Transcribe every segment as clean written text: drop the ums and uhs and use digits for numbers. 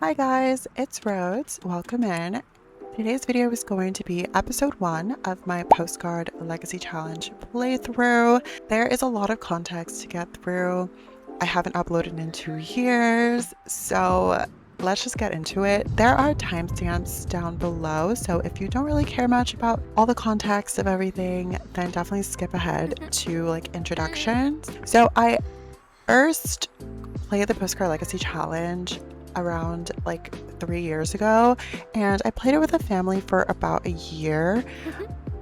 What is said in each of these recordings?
Hi guys, it's Rhodes. Welcome in. Today's video is going to be episode 1 of my Postcard Legacy Challenge playthrough. There is a lot of context to get through. I haven't uploaded in 2 years, so let's just get into it. There are timestamps down below, so if you don't really care much about all the context of everything, then definitely skip ahead to like introductions. So I first played the Postcard Legacy Challenge around like 3 years ago, and I played it with a family for about a year.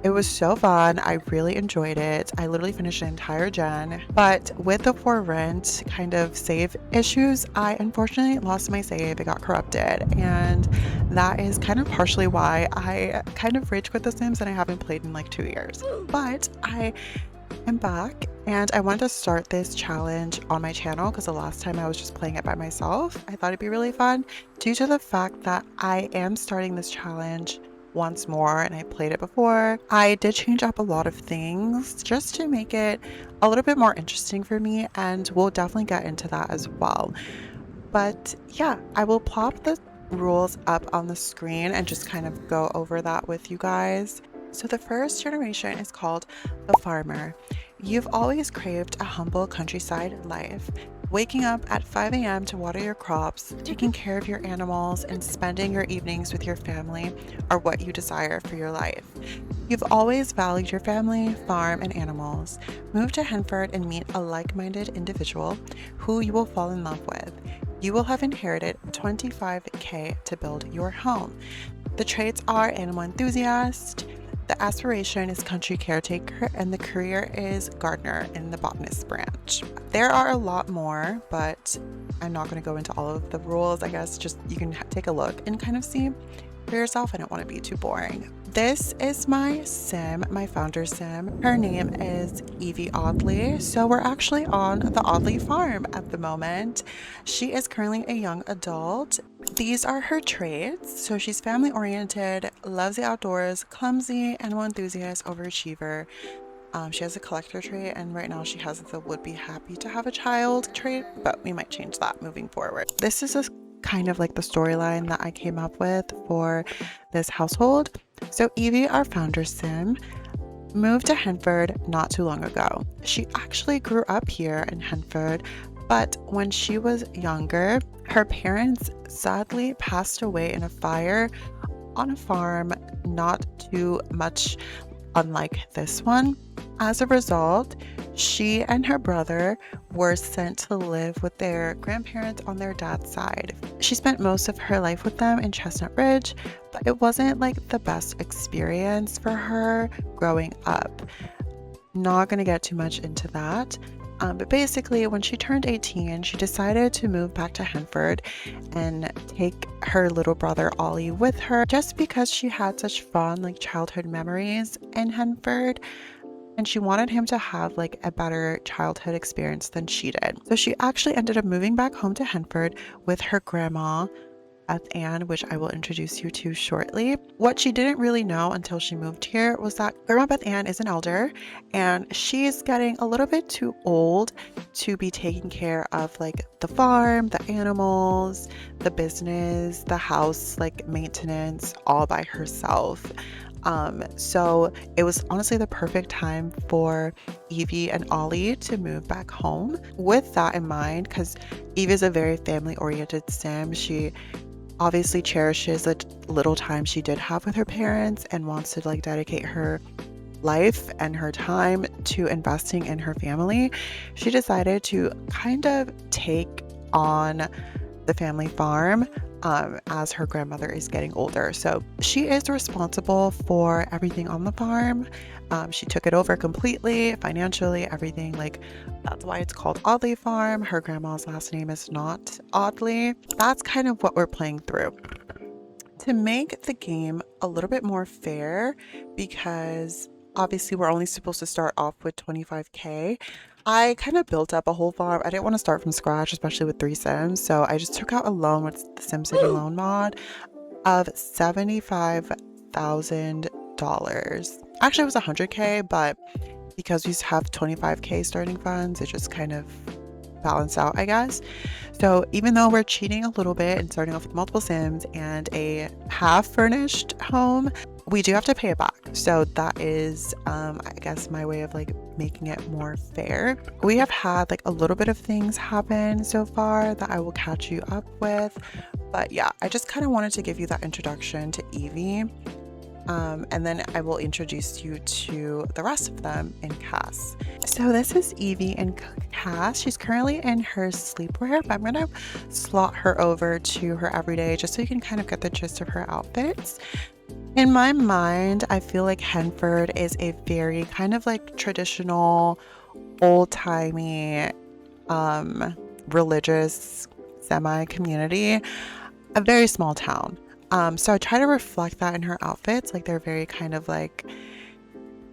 It was so fun. I really enjoyed it. I literally finished an entire gen, but with the For Rent kind of save issues, I unfortunately lost my save. It got corrupted, and that is kind of partially why I kind of rage quit The Sims and I haven't played in like 2 years. But I am back, and I wanted to start this challenge on my channel because the last time I was just playing it by myself. I thought it'd be really fun due to the fact that I am starting this challenge once more, and I played it before. I did change up a lot of things just to make it a little bit more interesting for me, and we'll definitely get into that as well. But yeah, I will plop the rules up on the screen and just kind of go over that with you guys. So the first generation is called the farmer. You've always craved a humble countryside life. Waking up at 5 a.m. to water your crops, taking care of your animals, and spending your evenings with your family are what you desire for your life. You've always valued your family, farm, and animals. Move to Hendford and meet a like-minded individual who you will fall in love with. You will have inherited 25k to build your home. The traits are animal enthusiast, the aspiration is country caretaker, and the career is gardener in the botanist branch. There are a lot more, but I'm not going to go into all of the rules. I guess just you can take a look and kind of see for yourself. I don't want to be too boring. This is my sim, my founder sim. Her name is 𝘰𝘰𝘻𝘺. So we're actually on the 𝘬𝘰𝘻𝘺 farm at the moment. She is currently a young adult. These are her traits. So she's family oriented, loves the outdoors, clumsy, animal enthusiast, overachiever. She has a collector trait, and right now she has the would be happy to have a child trait, but we might change that moving forward. This is a kind of like the storyline that I came up with for this household. So 𝘰𝘰𝘻𝘺, our founder sim, moved to Hendford not too long ago. She actually grew up here in Hendford, but when she was younger, her parents sadly passed away in a fire on a farm not too much unlike this one. As a result, she and her brother were sent to live with their grandparents on their dad's side. She spent most of her life with them in Chestnut Ridge, but it wasn't like the best experience for her growing up. Not going to get too much into that. But basically, when she turned 18, she decided to move back to Hendford and take her little brother Ollie with her, just because she had such fun like childhood memories in Hendford, and she wanted him to have like a better childhood experience than she did. So she actually ended up moving back home to Hendford with her grandma Beth-Ann, which I will introduce you to shortly. What she didn't really know until she moved here was that Grandma Beth-Ann is an elder, and she's getting a little bit too old to be taking care of like the farm, the animals, the business, the house, like maintenance all by herself. So it was honestly the perfect time for 𝘰𝘰𝘻𝘺 and Ollie to move back home. With that in mind, because 𝘰𝘰𝘻𝘺 is a very family-oriented sim, she obviously cherishes the little time she did have with her parents and wants to like dedicate her life and her time to investing in her family. She decided to kind of take on the family farm as her grandmother is getting older. So she is responsible for everything on the farm. She took it over completely, financially, everything. Like, that's why it's called 𝘬𝘰𝘻𝘺 Farm. Her grandma's last name is not 𝘬𝘰𝘻𝘺. That's kind of what we're playing through. To make the game a little bit more fair, because obviously we're only supposed to start off with 25k, I kind of built up a whole farm. I didn't want to start from scratch, especially with 3 Sims. So I just took out a loan with the SimCity loan mod of $75,000. Actually, it was 100k, but because we have 25k starting funds, it just kind of balance out, I guess. So even though we're cheating a little bit and starting off with multiple Sims and a half furnished home, we do have to pay it back. So that is, I guess, my way of like making it more fair. We have had like a little bit of things happen so far that I will catch you up with. But yeah, I just kind of wanted to give you that introduction to Evie. And then I will introduce you to the rest of them in Cass. So this is Evie and Cass. She's currently in her sleepwear, but I'm gonna slot her over to her everyday just so you can kind of get the gist of her outfits. In my mind, I feel like Hendford is a very kind of like traditional, old-timey, religious semi-community, a very small town. So I try to reflect that in her outfits. Like they're very kind of like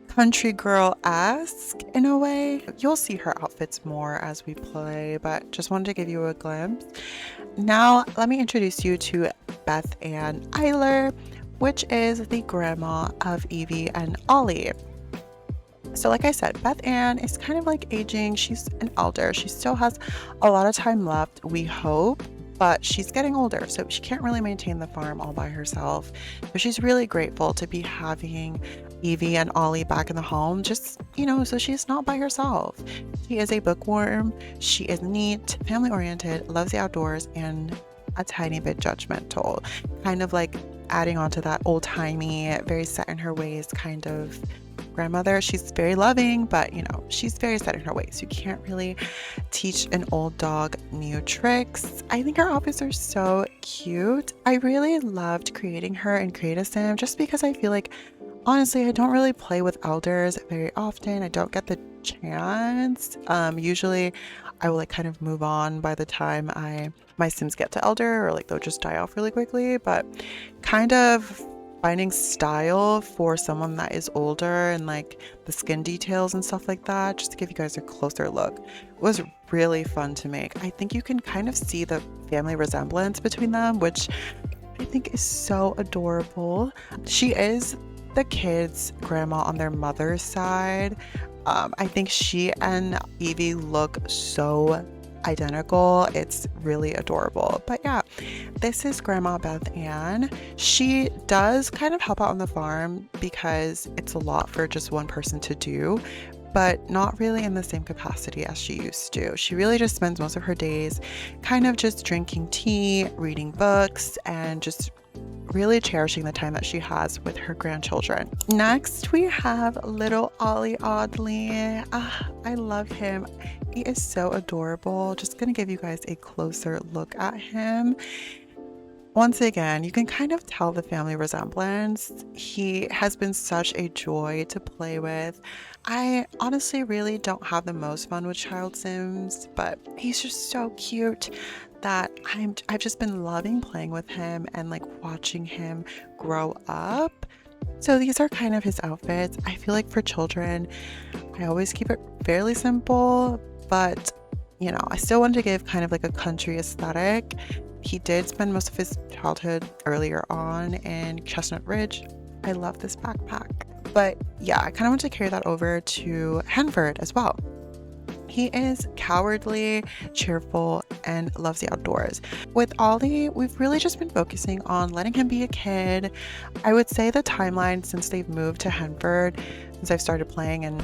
country girl-esque in a way. You'll see her outfits more as we play, but just wanted to give you a glimpse. Now, let me introduce you to Beth-Ann Eiler, which is the grandma of Evie and Ollie. So like I said, Beth-Ann is kind of like aging. She's an elder. She still has a lot of time left, we hope. But she's getting older, so she can't really maintain the farm all by herself. But she's really grateful to be having Evie and Ollie back in the home, just, you know, so she's not by herself. She is a bookworm. She is neat, family-oriented, loves the outdoors, and a tiny bit judgmental. Kind of like adding on to that old-timey, very set in her ways kind of grandmother. She's very loving, but you know, she's very set in her ways. You can't really teach an old dog new tricks. I think her outfits are so cute. I really loved creating her in Create a Sim just because I feel like, honestly, I don't really play with elders very often. I don't get the chance. Usually I will like kind of move on by the time my Sims get to elder, or like they'll just die off really quickly. But kind of finding style for someone that is older and like the skin details and stuff like that, just to give you guys a closer look, was really fun to make. I think you can kind of see the family resemblance between them, which I think is so adorable. She is the kids' grandma on their mother's side. I think she and Evie look so identical. It's really adorable. But yeah, this is Grandma Beth-Ann. She does kind of help out on the farm because it's a lot for just one person to do, but not really in the same capacity as she used to. She really just spends most of her days kind of just drinking tea, reading books, and just really cherishing the time that she has with her grandchildren. Next, we have little Ollie Oddly. I love him. He is so adorable. Just gonna give you guys a closer look at him. Once again, you can kind of tell the family resemblance. He has been such a joy to play with. I honestly really don't have the most fun with child Sims, but he's just so cute that I've just been loving playing with him and like watching him grow up. So these are kind of his outfits. I feel like for children, I always keep it fairly simple, but you know, I still wanted to give kind of like a country aesthetic. He did spend most of his childhood earlier on in Chestnut Ridge. I love this backpack. But yeah, I kind of want to carry that over to Hendford as well. He is cowardly, cheerful, and loves the outdoors. With Ollie, we've really just been focusing on letting him be a kid. I would say the timeline since they've moved to Hendford, since I've started playing and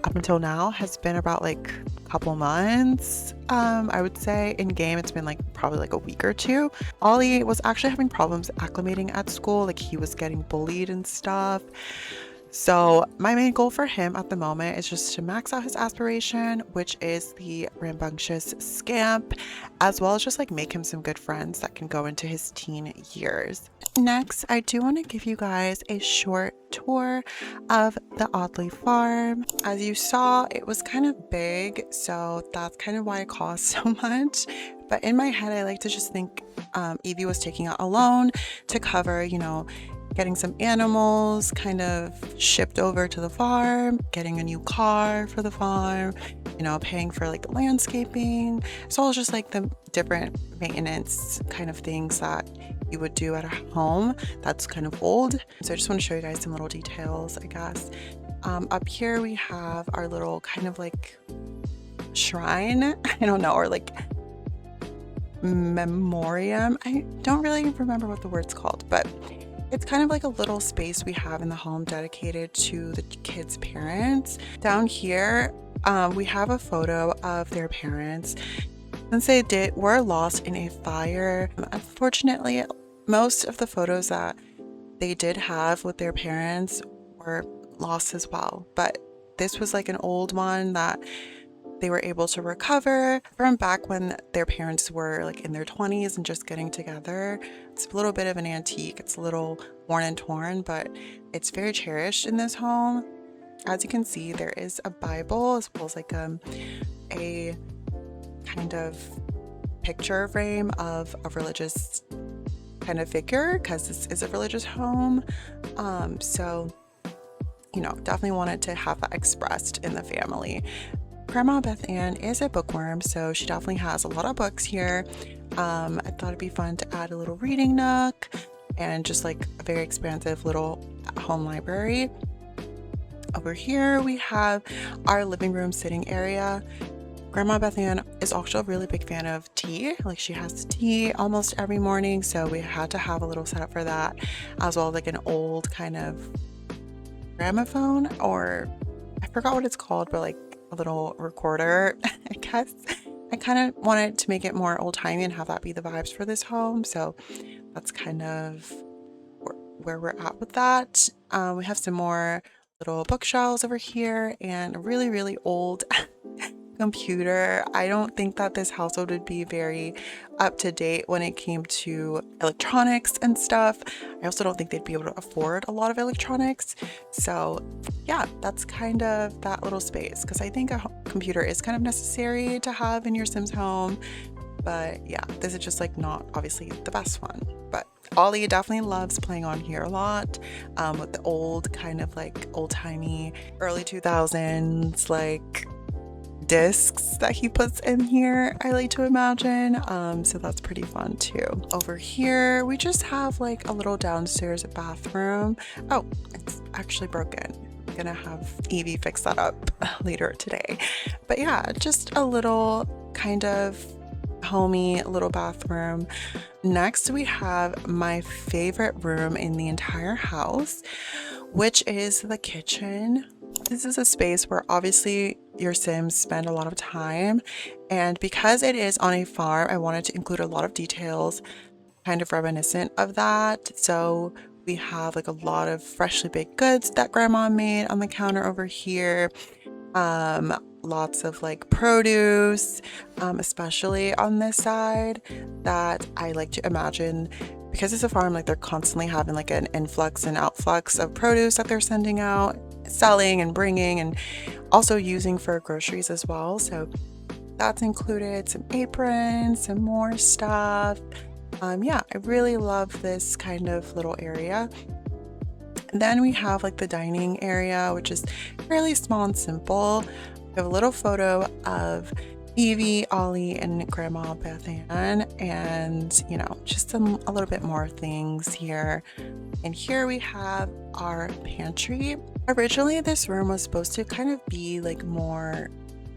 up until now, has been about like a couple months. I would say in game it's been like probably like a week or two. Ollie was actually having problems acclimating at school, like he was getting bullied and stuff. So my main goal for him at the moment is just to max out his aspiration, which is the rambunctious scamp, as well as just like make him some good friends that can go into his teen years. Next, I do want to give you guys a short tour of the Oddly farm. As you saw, it was kind of big, so that's kind of why it cost so much. But in my head, I like to just think Evie was taking out a loan to cover, you know, getting some animals kind of shipped over to the farm, getting a new car for the farm, you know, paying for like the landscaping. So it's just like the different maintenance kind of things that you would do at a home that's kind of old. So I just want to show you guys some little details, I guess. Up here we have our little kind of like shrine, I don't know, or like memoriam. I don't really remember what the word's called, but it's kind of like a little space we have in the home dedicated to the kids' parents. Down here, we have a photo of their parents since they were lost in a fire. Unfortunately, most of the photos that they did have with their parents were lost as well, but this was like an old one that they were able to recover from back when their parents were like in their 20s and just getting together. It's a little bit of an antique. It's a little worn and torn, but it's very cherished in this home. As you can see, there is a Bible as well as like a kind of picture frame of a religious kind of figure, because this is a religious home. So, you know, definitely wanted to have that expressed in the family. Grandma Beth Ann is a bookworm, so she definitely has a lot of books here. I thought it'd be fun to add a little reading nook and just like a very expansive little home library. Over here we have our living room sitting area. Grandma Beth Ann is also a really big fan of tea. Like, she has tea almost every morning, so we had to have a little setup for that, as well as like an old kind of gramophone, or I forgot what it's called, but like a little recorder, I guess. I kind of wanted to make it more old-timey and have that be the vibes for this home, so that's kind of where we're at with that. We have some more little bookshelves over here and a really, really old computer. I don't think that this household would be very up to date when it came to electronics and stuff. I also don't think they'd be able to afford a lot of electronics. So yeah, that's kind of that little space, because I think a computer is kind of necessary to have in your Sims home. But yeah, this is just like not obviously the best one. But Ollie definitely loves playing on here a lot, with the old kind of like old-timey early 2000s like discs that he puts in here, I like to imagine. So that's pretty fun too. Over here we just have like a little downstairs bathroom. Oh, it's actually broken. I'm gonna have Evie fix that up later today. But yeah, just a little kind of homey little bathroom. Next we have my favorite room in the entire house, which is the kitchen. This is a space where obviously your Sims spend a lot of time, and because it is on a farm, I wanted to include a lot of details kind of reminiscent of that. So we have like a lot of freshly baked goods that grandma made on the counter over here. Lots of like produce, especially on this side, that I like to imagine, because it's a farm, like they're constantly having like an influx and outflux of produce that they're sending out, selling and bringing, and also using for groceries as well. So that's included. Some aprons, some more stuff. Yeah, I really love this kind of little area. Then we have like the dining area, which is fairly small and simple. We have a little photo of Evie, Ollie, and Grandma Beth Ann, and you know, just a little bit more things here. And here we have our pantry. Originally, this room was supposed to kind of be like more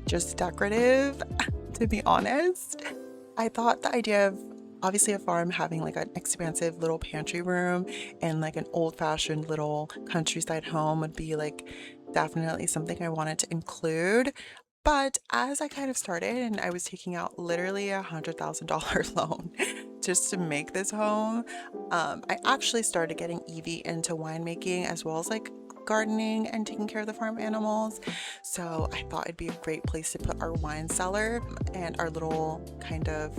just decorative, to be honest. I thought the idea of obviously a farm having like an expansive little pantry room and like an old-fashioned little countryside home would be like definitely something I wanted to include. But as I kind of started, and I was taking out literally $100,000 loan just to make this home, I actually started getting Evie into winemaking as well as like gardening and taking care of the farm animals. So I thought it'd be a great place to put our wine cellar and our little kind of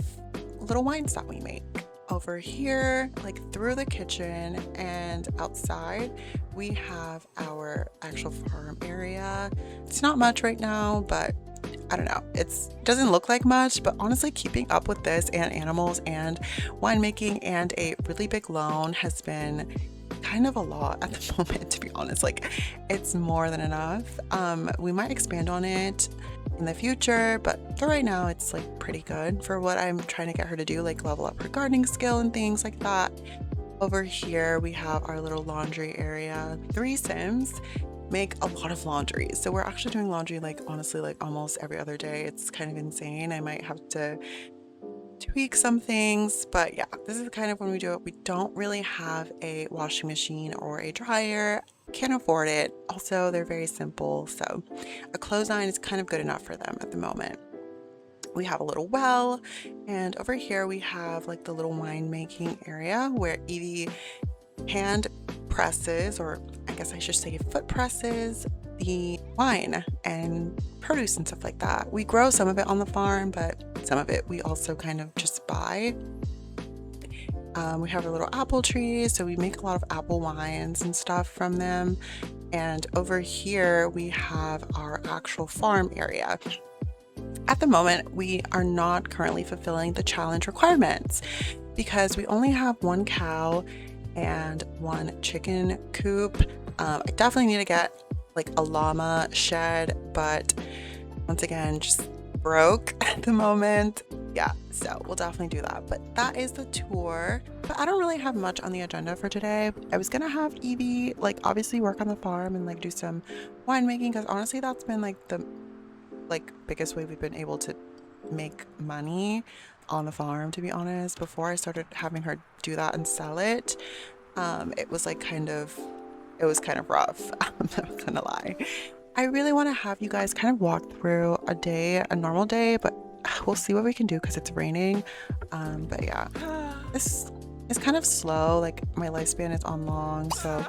little wines that we make. Over here, like through the kitchen and outside, we have our actual farm area. It's not much right now, but I don't know, it doesn't look like much, but honestly keeping up with this and animals and winemaking and a really big loan has been kind of a lot at the moment, to be honest. Like, it's more than enough. We might expand on it in the future, but for right now it's like pretty good for what I'm trying to get her to do, like level up her gardening skill and things like that. Over here we have our little laundry area. 3 Sims make a lot of laundry. So we're actually doing laundry like honestly like almost every other day. It's kind of insane. I might have to tweak some things, but yeah, this is kind of when we do it. We don't really have a washing machine or a dryer. Can't afford it. Also, they're very simple, so a clothesline is kind of good enough for them at the moment. We have a little well, and over here we have like the little wine making area where 𝘰𝘰𝘮𝘪 hand presses, or I guess I should say foot presses, the wine and produce and stuff like that. We grow some of it on the farm, but some of it we also kind of just buy. We have a little apple tree, so we make a lot of apple wines and stuff from them. And over here we have our actual farm area. At the moment, we are not currently fulfilling the challenge requirements because we only have one cow and one chicken coop. I definitely need to get like a llama shed, but once again, just broke at the moment. Yeah, so we'll definitely do that. But that is the tour. But I don't really have much on the agenda for today. I was gonna have 𝘰𝘰𝘮 like obviously work on the farm and like do some winemaking, because honestly that's been like the biggest way we've been able to make money on the farm, to be honest. Before I started having her do that and sell it, it was kind of rough. I'm not gonna lie. I really want to have you guys kind of walk through a normal day, but we'll see what we can do because it's raining. But yeah, this is kind of slow. Like my lifespan is on long, so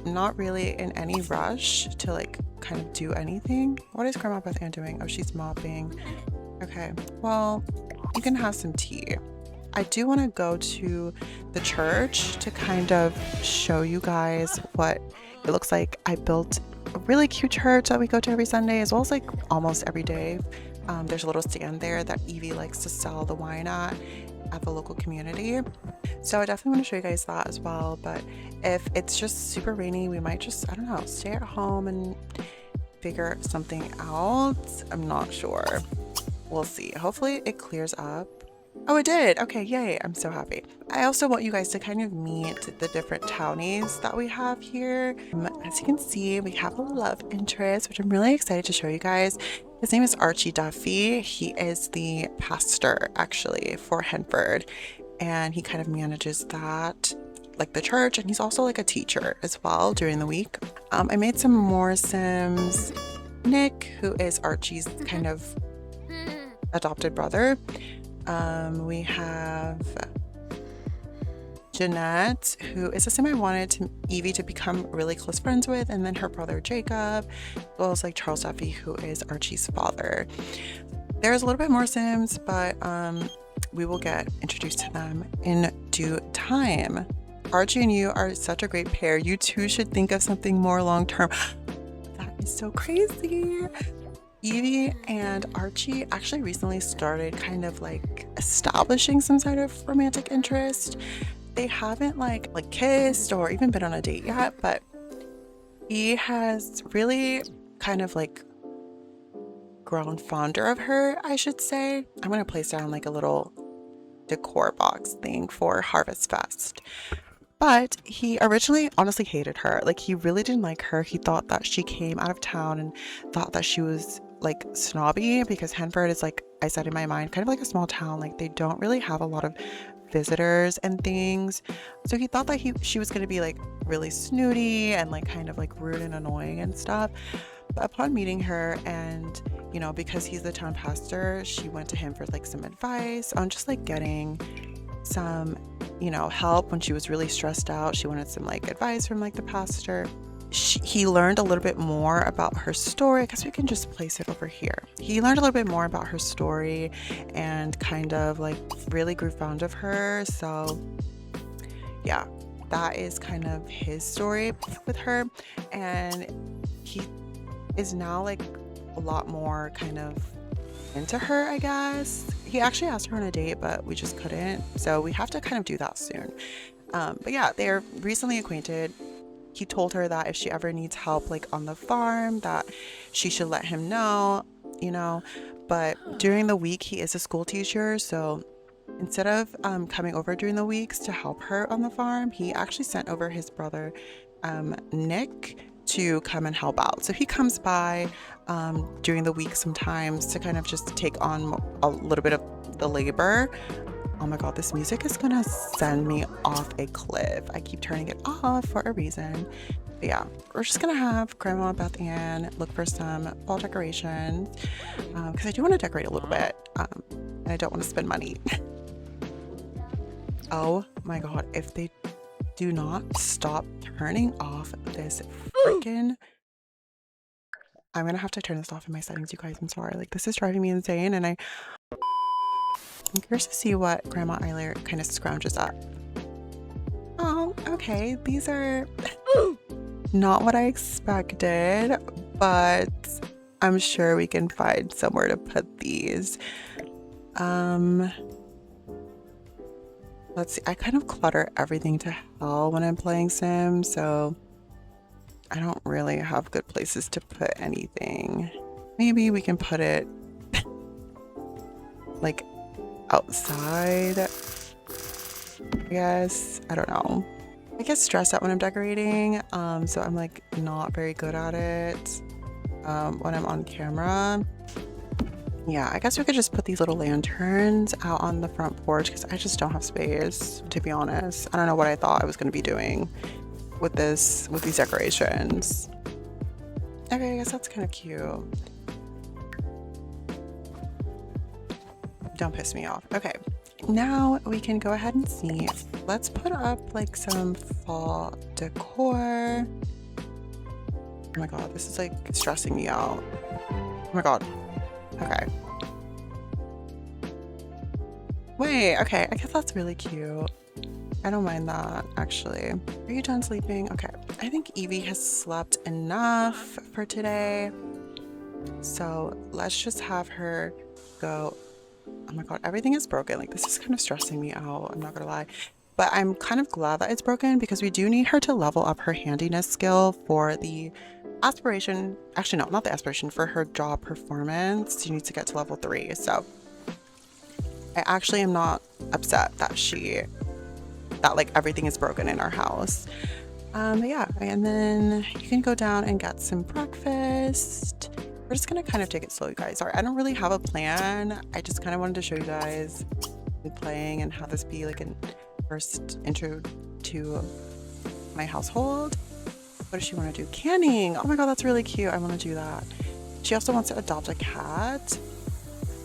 not really in any rush to like kind of do anything. What is Grandma Beth Ann doing? Oh, she's mopping. Okay, well, you can have some tea. I do want to go to the church to kind of show you guys what it looks like. I built a really cute church that we go to every Sunday, as well as like almost every day. There's a little stand there that 𝘰𝘰𝘮𝘪 likes to sell the wine at the local community. So I definitely want to show you guys that as well. But if it's just super rainy, we might just, I don't know, stay at home and figure something out. I'm not sure. We'll see. Hopefully it clears up. Oh, it did. Okay, yay. I'm so happy. I also want you guys to kind of meet the different townies that we have here. As you can see, we have a love interest, which I'm really excited to show you guys. His name is Archie Duffy. He is the pastor actually for Henford, and he kind of manages that, like the church, and he's also like a teacher as well during the week. I made some more Sims. Nick, who is Archie's kind of adopted brother. We have Jeanette, who is a sim I wanted 𝘰𝘰𝘮𝘪 to become really close friends with, and then her brother Jacob, as well as like Charles Duffy, who is Archie's father. There's a little bit more sims, but we will get introduced to them in due time. Archie and you are such a great pair. You two should think of something more long-term. That is so crazy. 𝘰𝘰𝘮 and Archie actually recently started kind of like establishing some sort of romantic interest. They haven't like kissed or even been on a date yet, but he has really kind of like grown fonder of her, I should say. I'm gonna place down like a little decor box thing for Harvestfest. But he originally honestly hated her. Like he really didn't like her. He thought that she came out of town and thought that she was like snobby, because Henford is, like I said in my mind, kind of like a small town. Like they don't really have a lot of visitors and things. So he thought that she was going to be like really snooty and like kind of like rude and annoying and stuff. But upon meeting her, and you know, because he's the town pastor, she went to him for like some advice on just like getting some, you know, help when she was really stressed out. She wanted some like advice from like the pastor. He learned a little bit more about her story. I guess we can just place it over here. He learned a little bit more about her story and kind of like really grew fond of her. So yeah, that is kind of his story with her, and he is now like a lot more kind of into her, I guess. He actually asked her on a date, but we just couldn't, so we have to kind of do that soon. But yeah, they're recently acquainted. He told her that if she ever needs help like on the farm, that she should let him know, you know. But during the week, he is a school teacher, so instead of coming over during the weeks to help her on the farm, he actually sent over his brother Nick to come and help out. So he comes by during the week sometimes to kind of just take on a little bit of the labor. Oh my god, this music is gonna send me off a cliff. I keep turning it off for a reason. But yeah, we're just gonna have Grandma Beth Ann look for some fall decorations because I do want to decorate a little bit and I don't want to spend money. Oh my god, if they do not stop turning off this freaking... I'm gonna have to turn this off in my settings, you guys. I'm sorry. Like, this is driving me insane, and I'm curious to see what Grandma Eiler kind of scrounges up. Oh, okay. These are not what I expected, but I'm sure we can find somewhere to put these. Let's see. I kind of clutter everything to hell when I'm playing Sims, so I don't really have good places to put anything. Maybe we can put it like outside, I guess. I don't know. I get stressed out when I'm decorating, so I'm like not very good at it when I'm on camera. Yeah, I guess we could just put these little lanterns out on the front porch because I just don't have space, to be honest. I don't know what I thought I was going to be doing with these decorations. Okay, I guess that's kind of cute. Don't piss me off. Okay, now we can go ahead and see. Let's put up like some fall decor. Oh my god, this is like stressing me out. Oh my god. Okay. Wait, okay, I guess that's really cute. I don't mind that, actually. Are you done sleeping? Okay. I think Evie has slept enough for today. So let's just have her go. Oh my god, everything is broken. Like, this is kind of stressing me out, I'm not gonna lie. But I'm kind of glad that it's broken because we do need her to level up her handiness skill for the aspiration. Actually, no, not the aspiration, for her job performance. She needs to get to level 3. So I actually am not upset that like everything is broken in our house. But yeah, and then you can go down and get some breakfast. We're just gonna kind of take it slow, you guys. Sorry, I don't really have a plan. I just kind of wanted to show you guys me playing and have this be like an first intro to my household. What does she want to do? Canning. Oh my god, that's really cute. I want to do that. She also wants to adopt a cat.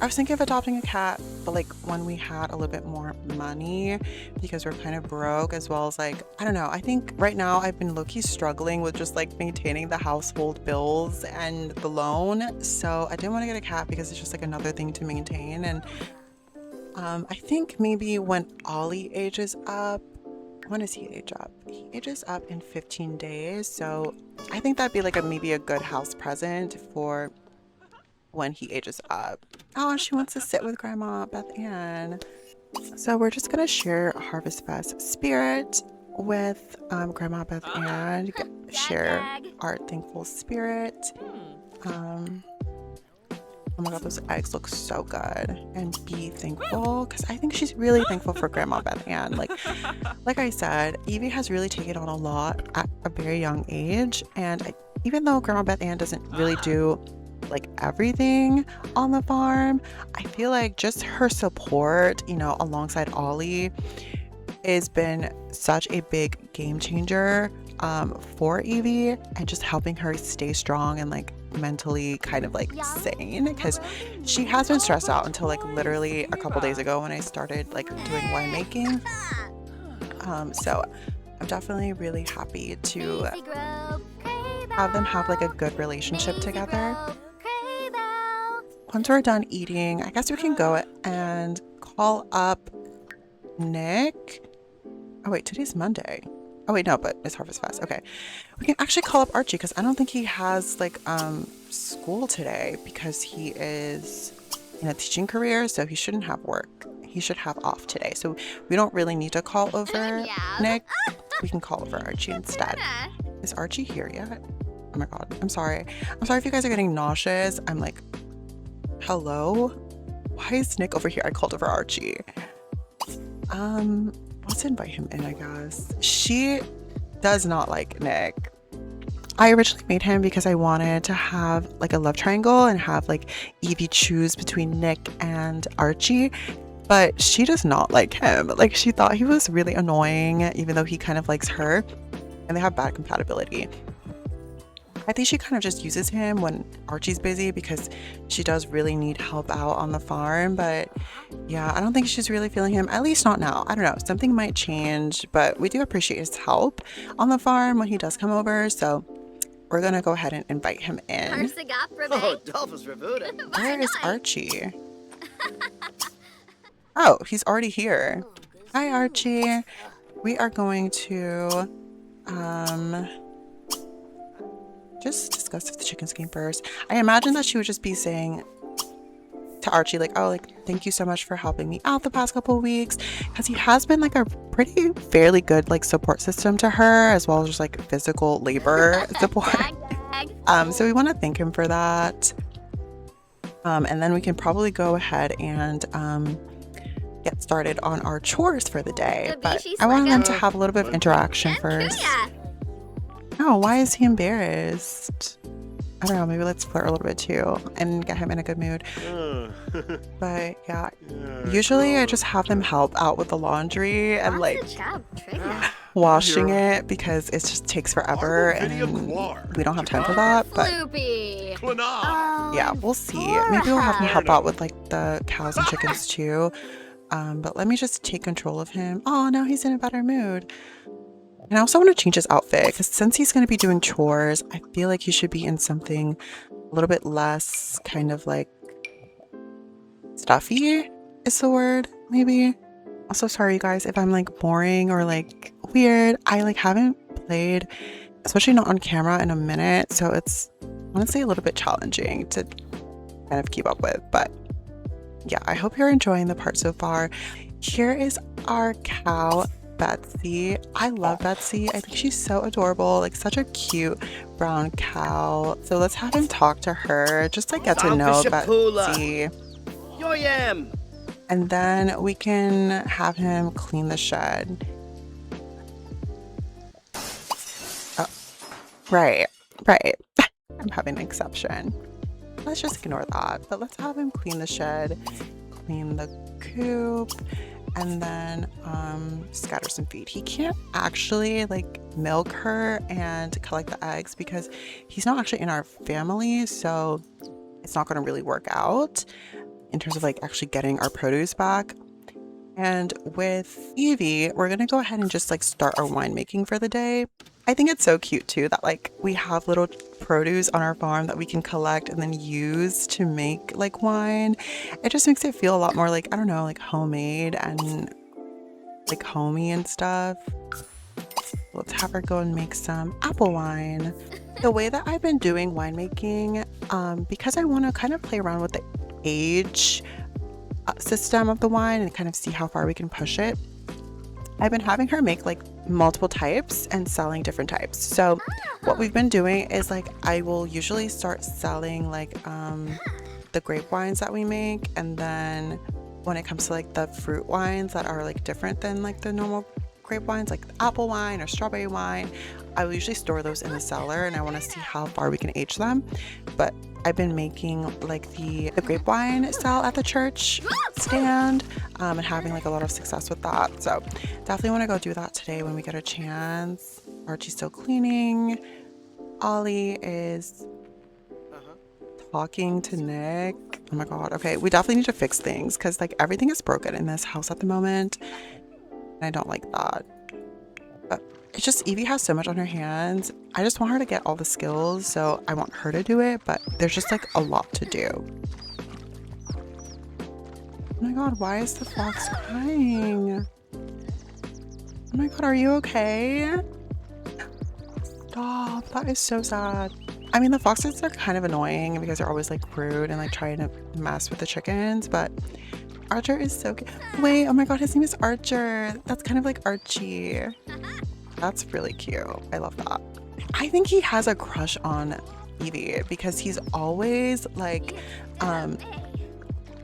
I was thinking of adopting a cat, but like when we had a little bit more money, because we're kind of broke, as well as like, I don't know, I think right now I've been low-key struggling with just like maintaining the household bills and the loan. So I didn't want to get a cat because it's just like another thing to maintain. And I think maybe when Ollie ages up, when does he age up? He ages up in 15 days. So I think that'd be like maybe a good house present for when he ages up. Oh, she wants to sit with Grandma Beth Ann. So we're just gonna share Harvestfest spirit with Grandma Beth Ann. Share our thankful spirit. Oh my god, those eggs look so good. And be thankful, because I think she's really thankful for Grandma Beth Ann. Like I said, Evie has really taken on a lot at a very young age. And even though Grandma Beth Ann doesn't really do like everything on the farm, I feel like just her support, you know, alongside Ollie has been such a big game changer for Evie, and just helping her stay strong and like mentally kind of like sane, because she has been stressed out until like literally a couple days ago when I started like doing winemaking. So I'm definitely really happy to have them have like a good relationship together. Once we're done eating, I guess we can go and call up Nick. Oh wait, today's Monday. Oh wait, no, but it's Harvestfest. Okay, we can actually call up Archie because I don't think he has like school today, because he is in a teaching career, so he shouldn't have work. He should have off today, so we don't really need to call over Nick. We can call over Archie instead. Is Archie here yet? Oh my god, I'm sorry. I'm sorry if you guys are getting nauseous. I'm like, hello? Why is Nick over here? I called over Archie. Let's invite him in, I guess. She does not like Nick. I originally made him because I wanted to have like a love triangle and have like Evie choose between Nick and Archie, but she does not like him. Like, she thought he was really annoying, even though he kind of likes her, and they have bad compatibility. I think she kind of just uses him when Archie's busy because she does really need help out on the farm. But yeah, I don't think she's really feeling him, at least not now. I don't know, something might change, but we do appreciate his help on the farm when he does come over. So we're gonna go ahead and invite him in. Where is Archie? Oh, he's already here. Hi, Archie. We are going to just discuss if the chickens came first. I imagine that she would just be saying to Archie like, oh, like, thank you so much for helping me out the past couple of weeks, because he has been like a fairly good like support system to her, as well as just like physical labor support. So we want to thank him for that. And then we can probably go ahead and get started on our chores for the day. But I wanted them to have a little bit of interaction first. Oh, why is he embarrassed? I don't know, maybe let's flirt a little bit too and get him in a good mood. But yeah, usually I just have them help out with the laundry and like washing it, because it just takes forever and we don't have time for that. But yeah, we'll see. Maybe we'll have him help out with like the cows and chickens too. But let me just take control of him. Oh, now he's in a better mood. And I also want to change his outfit, because since he's going to be doing chores, I feel like he should be in something a little bit less kind of like stuffy is the word, maybe. Also, sorry you guys if I'm like boring or like weird. I like haven't played, especially not on camera, in a minute, so it's honestly a little bit challenging to kind of keep up with. But yeah, I hope you're enjoying the part so far. Here is our cow, Betsy. I love Betsy. I think she's so adorable, like such a cute brown cow. So let's have him talk to her, just like get to know Betsy. And then we can have him clean the shed. Oh, right. I'm having an exception. Let's just ignore that. But let's have him clean the shed, clean the coop, and then scatter some feed. He can't actually like milk her and collect the eggs because he's not actually in our family, so it's not going to really work out in terms of like actually getting our produce back. And with Evie, we're gonna go ahead and just like start our winemaking for the day. I think it's so cute too that like we have little produce on our farm that we can collect and then use to make like wine. It just makes it feel a lot more like, I don't know, like homemade and like homey and stuff. Let's have her go and make some apple wine. The way that I've been doing winemaking, because I want to kind of play around with the age system of the wine and kind of see how far we can push it, I've been having her make like multiple types and selling different types. So what we've been doing is like I will usually start selling like the grape wines that we make, and then when it comes to like the fruit wines that are like different than like the normal grape wines, like apple wine or strawberry wine, I will usually store those in the cellar, and I want to see how far we can age them. But I've been making like the grape wine sell at the church stand and having like a lot of success with that. So definitely want to go do that today when we get a chance. Archie's still cleaning. Ollie is talking to Nick. Oh my god. Okay, we definitely need to fix things because like everything is broken in this house at the moment, and I don't like that. But it's just Evie has so much on her hands. I just want her to get all the skills, so I want her to do it, but there's just like a lot to do. Oh my god, why is the fox crying? Oh my god, are you okay? Stop, that is so sad. I mean, the foxes are kind of annoying because they're always like rude and like trying to mess with the chickens, but Archer is so cute. Wait, oh my god, his name is Archer. That's kind of like Archie. That's really cute. I love that. I think he has a crush on Evie because he's always like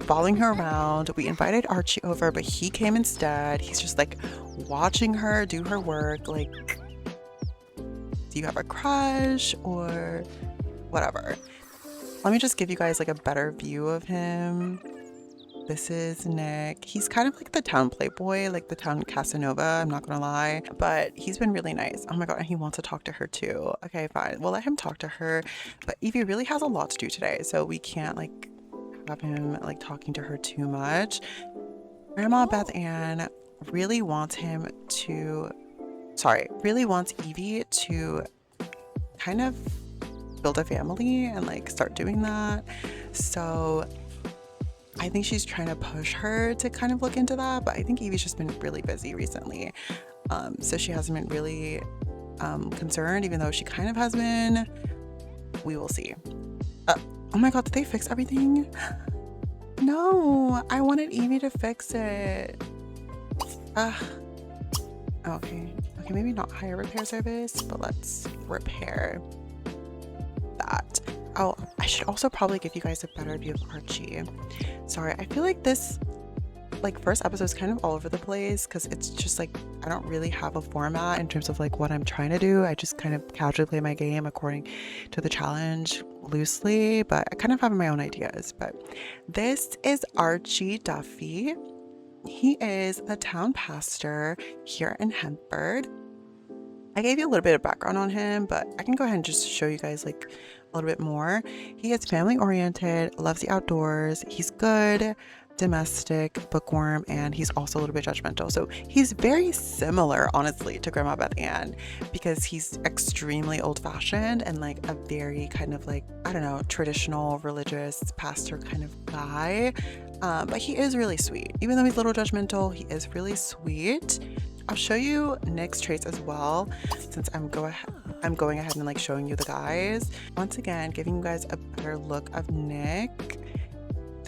following her around. We invited Archie over, but he came instead. He's just like watching her do her work. Like, Do you have a crush or whatever? Let me just give you guys like a better view of him. This is Nick. He's kind of like the town playboy, like the town Casanova, I'm not gonna lie, but he's been really nice. Oh my god, and he wants to talk to her too. Okay, fine, we'll let him talk to her, but Evie really has a lot to do today, so we can't like have him like talking to her too much. Grandma Beth Ann really wants Evie to kind of build a family and like start doing that. So I think she's trying to push her to kind of look into that, but I think Evie's just been really busy recently. So she hasn't been really concerned, even though she kind of has been. We will see. Oh my god, did they fix everything? No, I wanted Evie to fix it. Okay, maybe not hire repair service, but let's repair that. Oh, I should also probably give you guys a better view of Archie. Sorry, I feel like this like first episode is kind of all over the place because it's just like I don't really have a format in terms of like what I'm trying to do. I just kind of casually play my game according to the challenge loosely, but I kind of have my own ideas. But this is Archie Duffy. He is the town pastor here in Hempford. I gave you a little bit of background on him, but I can go ahead and just show you guys like a little bit more. He is family oriented, loves the outdoors, he's good, domestic, bookworm, and he's also a little bit judgmental. So he's very similar, honestly, to Grandma Beth Ann because he's extremely old-fashioned and like a very kind of like, I don't know, traditional religious pastor kind of guy. But he is really sweet. Even though he's a little judgmental, he is really sweet. I'll show you Nick's traits as well, since I'm going ahead and like showing you the guys. Once again, giving you guys a better look of Nick.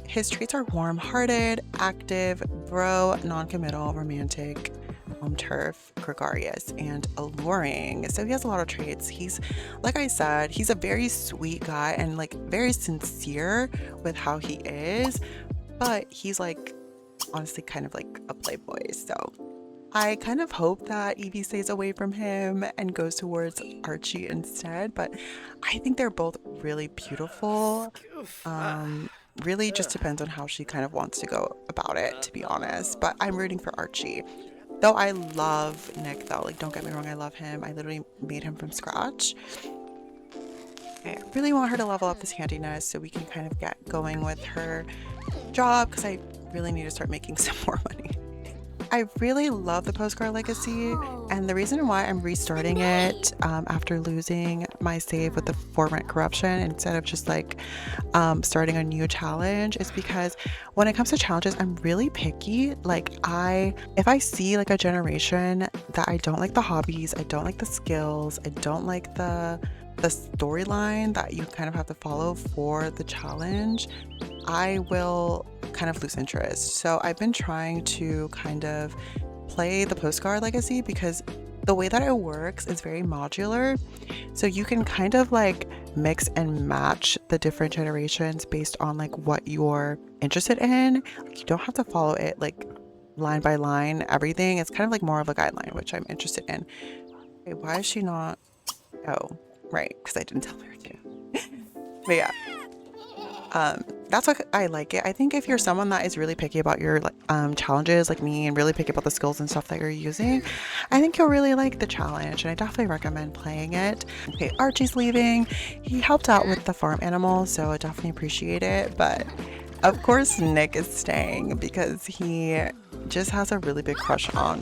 His traits are warm-hearted, active, bro, non-committal, romantic, home turf, gregarious, and alluring. So he has a lot of traits. He's, like I said, he's a very sweet guy and like very sincere with how he is, but he's like honestly kind of like a playboy. So I kind of hope that Evie stays away from him and goes towards Archie instead, but I think they're both really beautiful. Really just depends on how she kind of wants to go about it, to be honest, but I'm rooting for Archie. Though I love Nick though, like don't get me wrong, I love him. I literally made him from scratch. I really want her to level up this handiness so we can kind of get going with her job because I really need to start making some more money. I really love the Postcard Legacy, and the reason why I'm restarting it after losing my save with the for rent corruption instead of just like starting a new challenge is because when it comes to challenges, I'm really picky. Like if I see like a generation that I don't like the hobbies, I don't like the skills, I don't like the storyline that you kind of have to follow for the challenge, I will kind of lose interest. So I've been trying to kind of play the Postcard Legacy because the way that it works is very modular. So you can kind of like mix and match the different generations based on like what you're interested in. Like, you don't have to follow it like line by line, everything. It's kind of like more of a guideline, which I'm interested in. Okay, why is she not? Oh, right, because I didn't tell her to. But yeah. That's why I like it. I think if you're someone that is really picky about your challenges like me and really picky about the skills and stuff that you're using, I think you'll really like the challenge and I definitely recommend playing it. Okay, Archie's leaving. He helped out with the farm animals, so I definitely appreciate it, but of course Nick is staying because he just has a really big crush on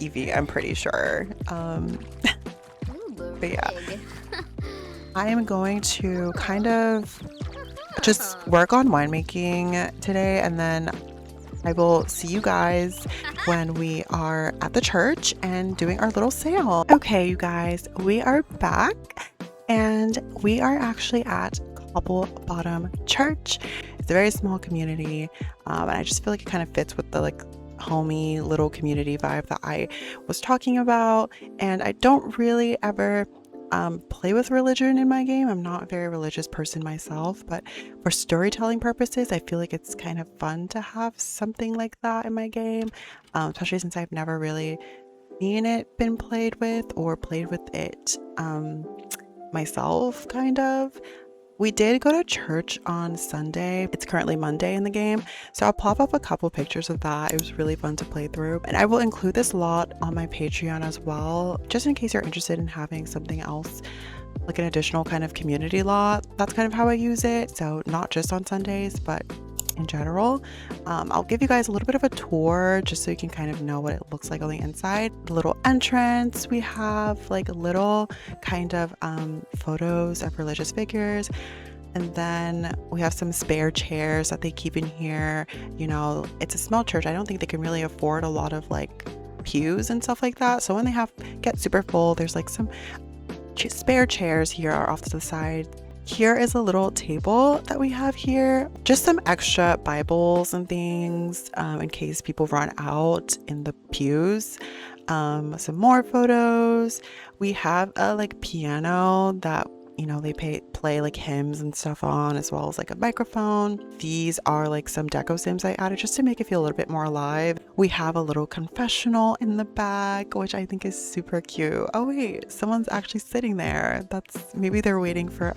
Evie, I'm pretty sure. But yeah, I am going to kind of just work on winemaking today, and then I will see you guys when we are at the church and doing our little sale. Okay, you guys, we are back and we are actually at Cobble Bottom Church. It's a very small community, and I just feel like it kind of fits with the like homey little community vibe that I was talking about. And I don't really ever play with religion in my game. I'm not a very religious person myself, but for storytelling purposes, I feel like it's kind of fun to have something like that in my game, especially since I've never really, seen it been played with or played with it myself, kind of. We did go to church on Sunday. It's currently Monday in the game, so I'll pop up a couple pictures of that. It was really fun to play through, and I will include this lot on my Patreon as well, just in case you're interested in having something else, like an additional kind of community lot. That's kind of how I use it, so not just on Sundays, but in general. I'll give you guys a little bit of a tour just so you can kind of know what it looks like on the inside. The little entrance, we have like little kind of photos of religious figures, and then we have some spare chairs that they keep in here. You know, it's a small church. I don't think they can really afford a lot of like pews and stuff like that, so when they get super full, there's like some spare chairs here are off to the side. Here is a little table that we have here, just some extra Bibles and things in case people run out in the pews. Some more photos. We have a like piano that, you know, they play like hymns and stuff on, as well as like a microphone. These are like some deco sims I added just to make it feel a little bit more alive. We have a little confessional in the back, which I think is super cute. Oh wait, someone's actually sitting there. Maybe they're waiting for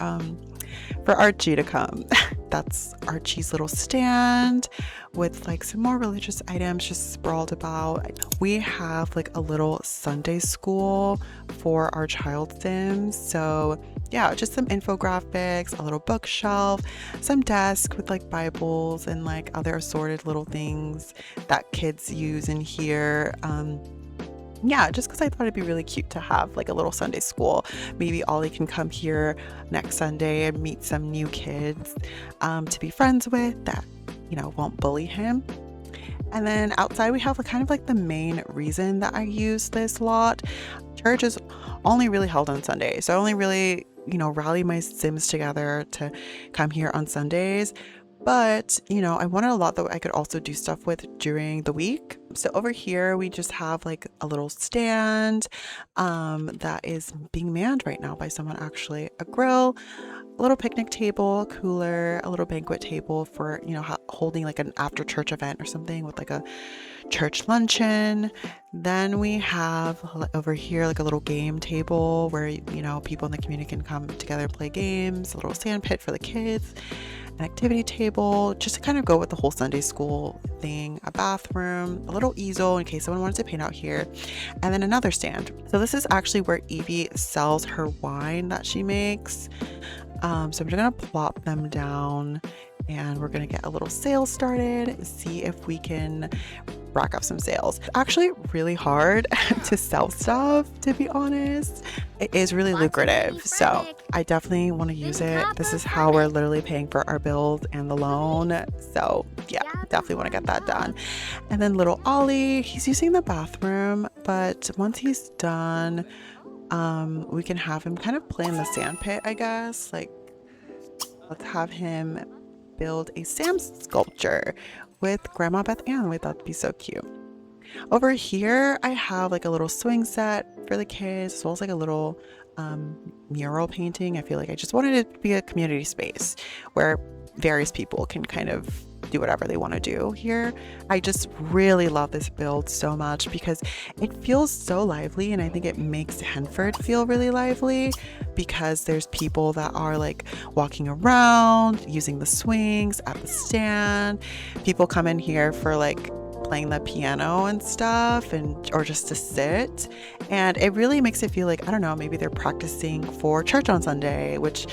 Archie to come. That's Archie's little stand with like some more religious items just sprawled about. We have like a little Sunday school for our child sims. So yeah, just some infographics, a little bookshelf, some desk with like Bibles and like other assorted little things that kids use in here. Yeah, just because I thought it'd be really cute to have like a little Sunday school. Maybe Ollie can come here next Sunday and meet some new kids to be friends with that, you know, won't bully him. And then outside we have kind of like the main reason that I use this lot. Church is only really held on Sunday, so I only really, you know, rally my sims together to come here on Sundays. But, you know, I wanted a lot that I could also do stuff with during the week. So over here, we just have like a little stand that is being manned right now by someone actually. A grill, a little picnic table, a cooler, a little banquet table for, you know, holding like an after church event or something with like a church luncheon. Then we have over here like a little game table where, you know, people in the community can come together and play games, a little sand pit for the kids, an activity table, just to kind of go with the whole Sunday school thing, a bathroom, a little easel in case someone wanted to paint out here, and then another stand. So this is actually where 𝘏𝘰𝘮 sells her wine that she makes. So I'm just gonna plop them down and we're gonna get a little sale started, see if we can rack up some sales. It's actually really hard to sell stuff, to be honest. It is really lucrative, so I definitely want to use it. This is how we're literally paying for our bills and the loan, so yeah, definitely want to get that done. And then little Ollie, he's using the bathroom, but once he's done, we can have him kind of play in the sand pit, I guess. Like, let's have him build a sand sculpture with Grandma Beth Ann. Wait, that'd be so cute. Over here, I have like a little swing set for the kids, as well as like a little mural painting. I feel like I just wanted it to be a community space where various people can kind of do whatever they want to do here. I just really love this build so much because it feels so lively, and I think it makes Henford feel really lively because there's people that are like walking around using the swings at the stand. People come in here for like playing the piano and stuff, or just to sit, and it really makes it feel like, I don't know, maybe they're practicing for church on Sunday, which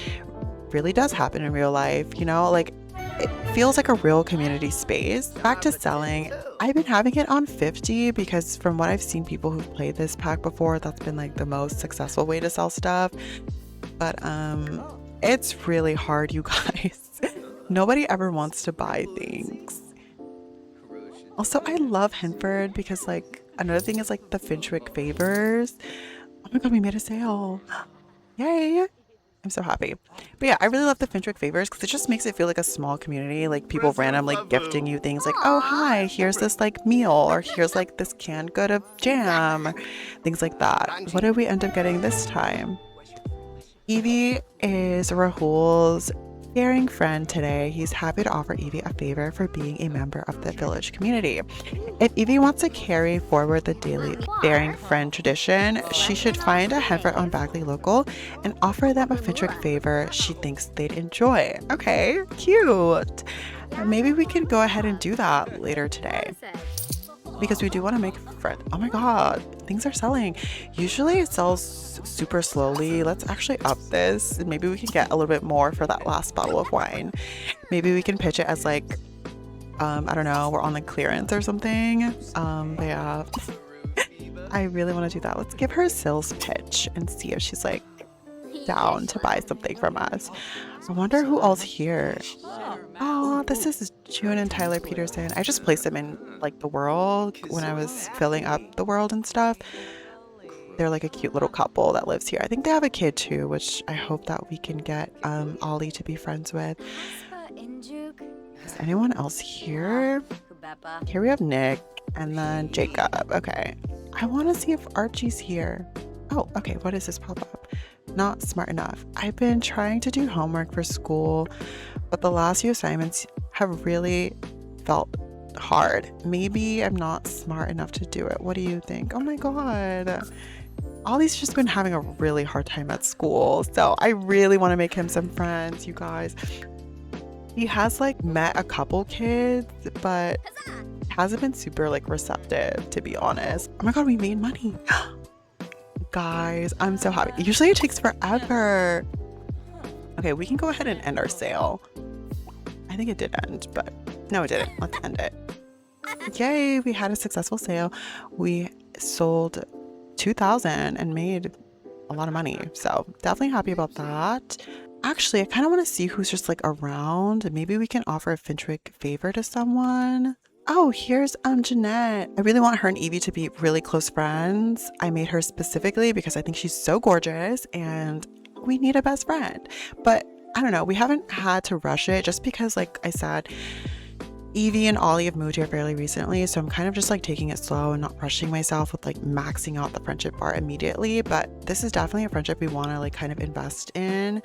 really does happen in real life, you know, like it feels like a real community space. Back to selling, I've been having it on 50 because from what I've seen people who've played this pack before, that's been like the most successful way to sell stuff. But it's really hard, you guys. Nobody ever wants to buy things. Also, I love Henford because like another thing is like the Finchwick favors. Oh my god, we made a sale. Yay! I'm so happy. But yeah, I really love the Finchwick favors because it just makes it feel like a small community, like people randomly gifting you things like, oh hi, here's this like meal, or here's like this canned good of jam, things like that. What did we end up getting this time? 𝘏𝘰𝘮 is Rahul's Daring friend today. He's happy to offer 𝘰𝘰𝘭𝘺 a favor for being a member of the village community. If 𝘰𝘰𝘭𝘺 wants to carry forward the daily daring friend tradition, she should find a 𝘭𝘪𝘪𝘪 Bagley local and offer them a ☕ favor she thinks they'd enjoy. Okay, cute. Maybe we can go ahead and do that later today, because we do want to make friends. Oh my god, things are selling. Usually it sells super slowly. Let's actually up this, and maybe we can get a little bit more for that last bottle of wine. Maybe we can pitch it as like, I don't know, we're on the clearance or something. But yeah, I really want to do that. Let's give her a sales pitch and see if she's like down to buy something from us. I wonder who all's here. Oh, this is June and Tyler Peterson. I just placed them in like the world when I was filling up the world and stuff. They're like a cute little couple that lives here. I think they have a kid too, which I hope that we can get Ollie to be friends with. Is anyone else here? Here we have Nick and then Jacob. Okay. I want to see if Archie's here. Oh, okay. What is this pop-up? Not smart enough. I've been trying to do homework for school, but the last few assignments have really felt hard. Maybe I'm not smart enough to do it. What do you think? Oh my god. Ollie's just been having a really hard time at school, so I really want to make him some friends, you guys. He has like met a couple kids, but hasn't been super like receptive, to be honest. Oh my god, we made money. Guys, I'm so happy. Usually it takes forever. Okay, we can go ahead and end our sale. I think it did end, but no, it didn't. Let's end it. Yay, we had a successful sale. We sold 2,000 and made a lot of money, so definitely happy about that. Actually, I kind of want to see who's just like around. Maybe we can offer a ☕ favor to someone. Oh, here's Jeanette. I really want her and 𝘰𝘰𝘭𝘺 to be really close friends. I made her specifically because I think she's so gorgeous and we need a best friend. But I don't know, we haven't had to rush it just because, like I said, 𝘰𝘰𝘭𝘺 and Ollie have moved here fairly recently, so I'm kind of just like taking it slow and not rushing myself with like maxing out the friendship bar immediately. But this is definitely a friendship we want to like kind of invest in.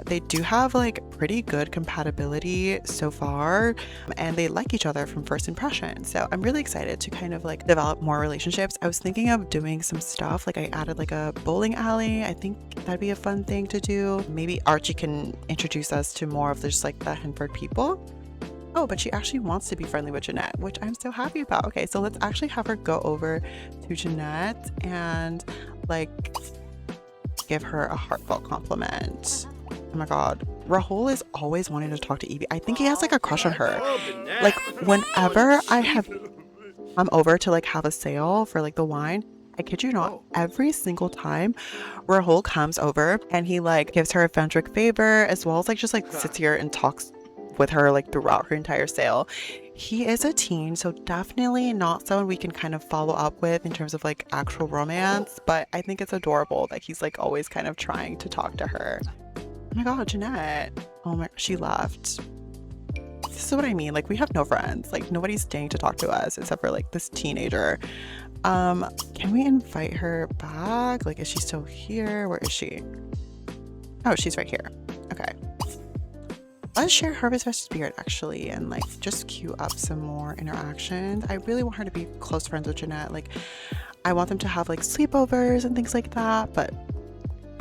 They do have like pretty good compatibility so far, and they like each other from first impression, so I'm really excited to kind of like develop more relationships. I was thinking of doing some stuff, like I added like a bowling alley. I think that'd be a fun thing to do. Maybe Archie can introduce us to more of just like the ☭people. Oh, but she actually wants to be friendly with Jeanette, which I'm so happy about. Okay, so let's actually have her go over to Jeanette and like give her a heartfelt compliment. Oh my god, Rahul is always wanting to talk to 𝘰𝘰𝘭𝘺. I think he has like a crush on her. Like whenever I'm over to like have a sale for like the wine, I kid you not, every single time Rahul comes over and he like gives her a ☕ favor, as well as like just like sits here and talks with her like throughout her entire sale. He is a teen, so definitely not someone we can kind of follow up with in terms of like actual romance, but I think it's adorable that he's like always kind of trying to talk to her. Oh my god, Jeanette. Oh my, she left. This is what I mean, like we have no friends, like nobody's staying to talk to us except for like this teenager. Can we invite her back? Like, is she still here? Where is she? Oh, she's right here. Okay. Let's share Harvestfest spirit actually and like just queue up some more interactions. I really want her to be close friends with Jeanette. Like I want them to have like sleepovers and things like that, but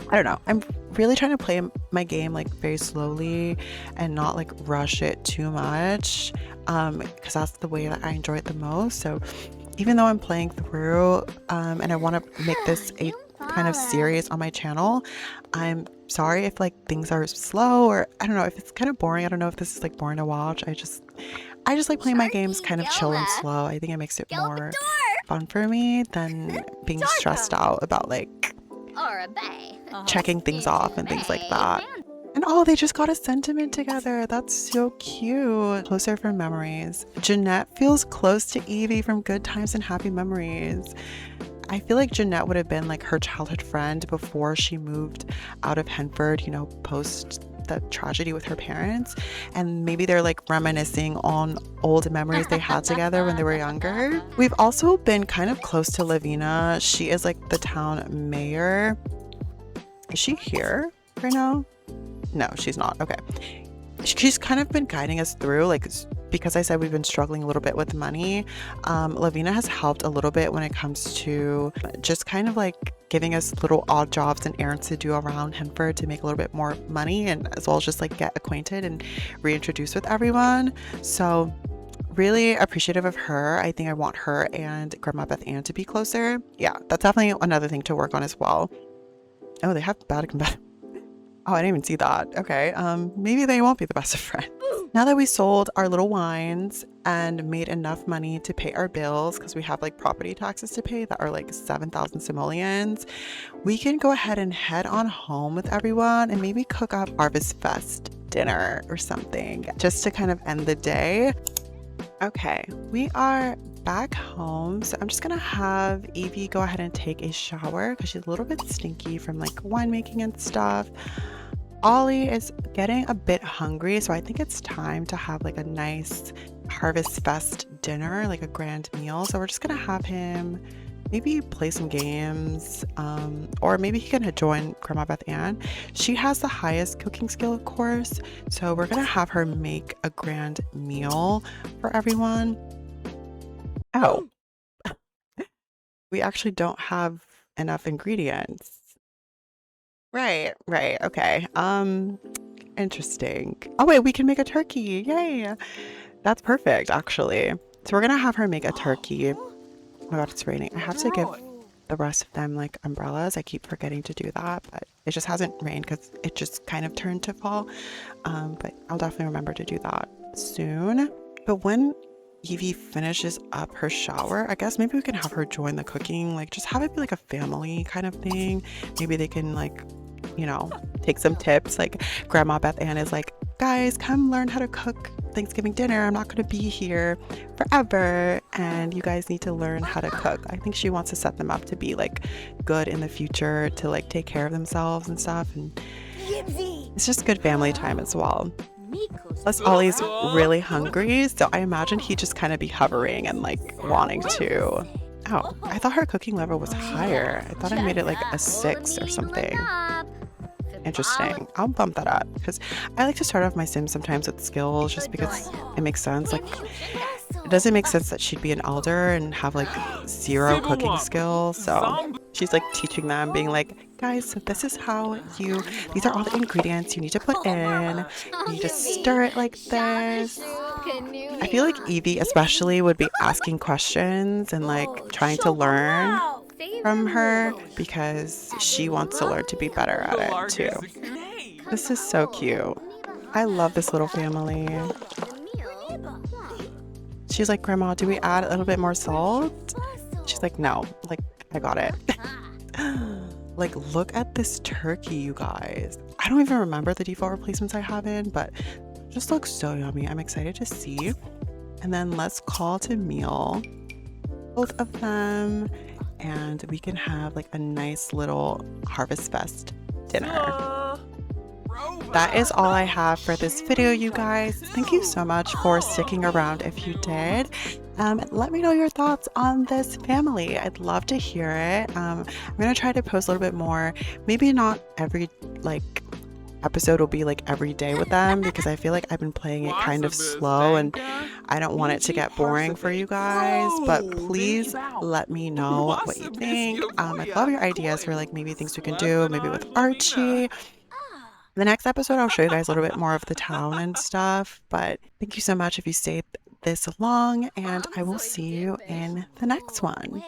I don't know. I'm really trying to play my game like very slowly and not like rush it too much, because that's the way that I enjoy it the most. So even though I'm playing through and I want to make this a kind of series on my channel, I'm sorry if like things are slow, or I don't know if it's kind of boring. I don't know if this is like boring to watch. I just like playing my games kind of chill and slow. I think it makes it more fun for me than being stressed out about like checking things off and things like that. And oh, they just got a sentiment together. That's so cute. Closer from memories. Jeanette feels close to 𝘰𝘰𝘭𝘺 from good times and happy memories. I feel like Jeanette would have been like her childhood friend before she moved out of ☭, you know, post the tragedy with her parents. And maybe they're like reminiscing on old memories they had together when they were younger. We've also been kind of close to Lavina. She is like the town mayor. Is she here right now? No, she's not. Okay. She's kind of been guiding us through, like, because I said we've been struggling a little bit with money. Lavina has helped a little bit when it comes to just kind of like giving us little odd jobs and errands to do around Henford to make a little bit more money, and as well as just like get acquainted and reintroduce with everyone. So really appreciative of her. I think I want her and Grandma Beth Ann to be closer. Yeah, that's definitely another thing to work on as well. Oh, they have bad compatibility. Oh, I didn't even see that. Okay, maybe they won't be the best of friends. Now that we sold our little wines and made enough money to pay our bills, because we have like property taxes to pay that are like 7,000 simoleons, we can go ahead and head on home with everyone and maybe cook up Harvestfest dinner or something just to kind of end the day. Okay, we are back home, so I'm just gonna have Evie go ahead and take a shower because she's a little bit stinky from like winemaking and stuff. Ollie is getting a bit hungry, so I think it's time to have like a nice Harvestfest dinner, like a grand meal. So we're just gonna have him maybe play some games, or maybe he can join Grandma Beth Ann. She has the highest cooking skill, of course, so we're gonna have her make a grand meal for everyone. Oh, we actually don't have enough ingredients. Right, okay. Interesting. Oh wait, we can make a turkey. Yay! That's perfect, actually. So we're gonna have her make a turkey. Oh my god, it's raining. I have to give the rest of them like umbrellas. I keep forgetting to do that, but it just hasn't rained because it just kind of turned to fall. But I'll definitely remember to do that soon. But when Evie finishes up her shower, I guess maybe we can have her join the cooking, like just have it be like a family kind of thing. Maybe they can like, you know, take some tips. Like Grandma Beth Ann is like, guys, come learn how to cook Thanksgiving dinner. I'm not going to be here forever and you guys need to learn how to cook. I think she wants to set them up to be like good in the future, to like take care of themselves and stuff, and it's just good family time as well. Plus Ollie's really hungry, so I imagine he'd just kind of be hovering and like wanting to. Oh, I thought her cooking level was higher. I thought I made it like a 6 or something. Interesting. I'll bump that up because I like to start off my Sims sometimes with skills just because it makes sense. Like, it doesn't make sense that she'd be an elder and have like 0 cooking skills. So she's like teaching them, being like, guys, so this is how these are all the ingredients you need to put in. You need to stir it like this. I feel like Evie especially would be asking questions and like trying to learn from her because she wants to learn to be better at it too. This is so cute. I love this little family. She's like, Grandma, do we add a little bit more salt? She's like, no, like I got it. Like, look at this turkey, you guys. I don't even remember the default replacements I have in, but it just looks so yummy. I'm excited to see. And then let's call to meal both of them, and we can have like a nice little Harvestfest dinner. That is all I have for this video, you guys. Thank you so much for sticking around if you did. Let me know your thoughts on this family. I'd love to hear it. I'm gonna try to post a little bit more. Maybe not every like episode will be like every day with them because I feel like I've been playing it kind of slow and I don't want it to get boring for you guys, but please let me know what you think. I'd love your ideas for like maybe things we can do, maybe with Archie. The next episode I'll show you guys a little bit more of the town and stuff, but thank you so much if you stayed this long, and I will see you in the next one.